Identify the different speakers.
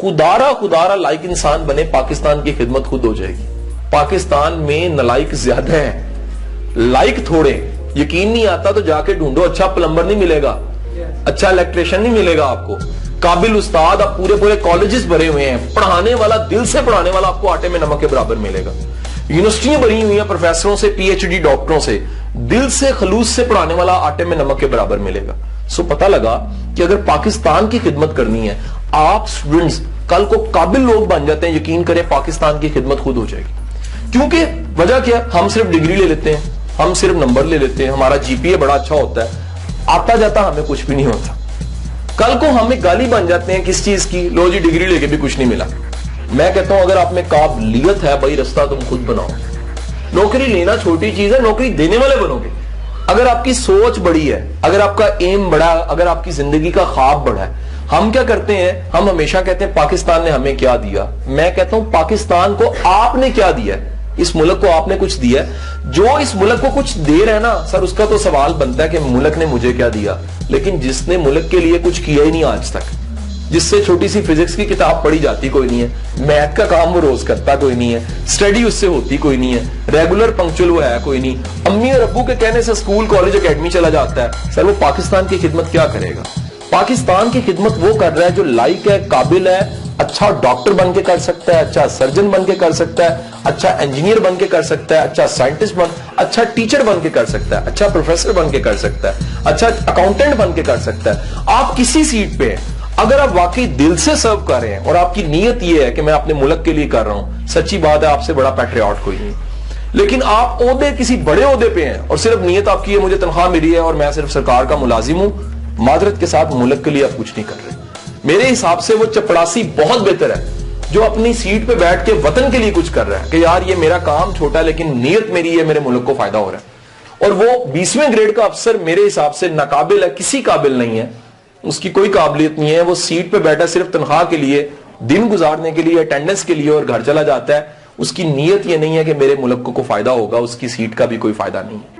Speaker 1: خدارہ لائق انسان بنے, پاکستان کی خدمت خود ہو جائے گی. پاکستان میں نلائق زیادہ ہیں, لائق تھوڑے. یقین نہیں آتا تو جا کے ڈھونڈو, اچھا پلمبر نہیں ملے گا, اچھا الیکٹریشن نہیں ملے گا آپ کو, قابل استاد اب پورے کالجز بھرے ہوئے ہیں, پڑھانے والا, دل سے پڑھانے والا آپ کو آٹے میں نمک کے برابر ملے گا. یونیورسٹیاں بھری ہوئی ہیں پروفیسروں سے, پی ایچ ڈی ڈاکٹروں سے, دل سے خلوص سے پڑھانے والا آٹے میں نمک کے برابر ملے گا. سو پتہ لگا کہ اگر پاکستان کی خدمت کرنی ہے, آپ اسٹوڈنٹس کل کو قابل لوگ بن جاتے ہیں, یقین کریں پاکستان کی خدمت خود ہو جائے گی. کیونکہ وجہ کیا, ہم صرف ڈگری لے لیتے ہیں, ہم صرف نمبر لے لیتے ہیں, ہمارا جی پی اے بڑا اچھا ہوتا ہے, آتا جاتا ہمیں کچھ بھی نہیں ہوتا. کل کو ہمیں گالی بن جاتے ہیں کس چیز کی, لو جی ڈگری لے کے بھی کچھ نہیں ملا. میں کہتا ہوں اگر آپ میں قابلیت ہے بھائی, رستہ تم خود بناؤ. نوکری لینا چھوٹی چیز ہے, نوکری دینے والے بنو گے. اگر آپ کی سوچ بڑی ہے, اگر آپ کا ایم بڑا, اگر آپ کی زندگی کا خواب بڑا ہے. ہم کیا کرتے ہیں, ہم ہمیشہ کہتے ہیں پاکستان نے ہمیں کیا دیا. میں کہتا ہوں پاکستان کو آپ نے کیا دیا ہے, اس ملک کو آپ نے کچھ دیا ہے. جو اس ملک کو کچھ دے رہے ہیں نا سر, اس کا تو سوال بنتا ہے کہ ملک نے مجھے کیا دیا. لیکن جس نے ملک کے لیے کچھ کیا ہی نہیں آج تک, جس سے چھوٹی سی فزکس کی کتاب پڑھی جاتی کوئی نہیں ہے, میتھ کا کام وہ روز کرتا کوئی نہیں ہے, اسٹڈی اس سے ہوتی کوئی نہیں ہے, ریگولر پنکچول وہ ہے کوئی نہیں, امی اور ابو کے کہنے سے اسکول کالج اکیڈمی چلا جاتا ہے, سر وہ پاکستان کی خدمت کیا کرے گا؟ پاکستان کی خدمت وہ کر رہا ہے جو لائق ہے, قابل ہے, اچھا ڈاکٹر بن کے کر سکتا ہے, اچھا سرجن بن کے کر سکتا ہے, اچھا انجینئر بن کے کر سکتا ہے, اچھا سائنٹسٹ اچھا ٹیچر بن کے کر سکتا ہے, اچھا پروفیسر بن کے کر سکتا ہے, اچھا اکاؤنٹنٹ بن کے کر سکتا ہے. آپ کسی سیٹ پہ ہیں, اگر آپ واقعی دل سے سرو کر رہے ہیں اور آپ کی نیت یہ ہے کہ میں اپنے ملک کے لیے کر رہا ہوں, سچی بات ہے آپ سے بڑا پیٹریاٹ کوئی نہیں. لیکن آپ عہدے, کسی بڑے عہدے پہ ہیں اور صرف نیت آپ کی ہے مجھے تنخواہ ملی ہے اور میں صرف سرکار کا ملازم ہوں, معذرت کے ساتھ ملک کے لیے آپ کچھ نہیں کر رہے. میرے حساب سے وہ چپڑاسی بہت بہتر ہے جو اپنی سیٹ پہ بیٹھ کے وطن کے لیے کچھ کر رہا ہے کہ یار یہ میرا کام چھوٹا ہے لیکن نیت میری ہے, میرے ملک کو فائدہ ہو رہا ہے. اور وہ 20ویں گریڈ کا افسر میرے حساب سے ناقابل ہے, کسی قابل نہیں ہے, اس کی کوئی قابلیت نہیں ہے. وہ سیٹ پہ بیٹھا صرف تنخواہ کے لیے, دن گزارنے کے لیے, اٹینڈنس کے لیے اور گھر چلا جاتا ہے. اس کی نیت یہ نہیں ہے کہ میرے ملک کو فائدہ ہوگا, اس کی سیٹ کا بھی کوئی فائدہ نہیں ہے.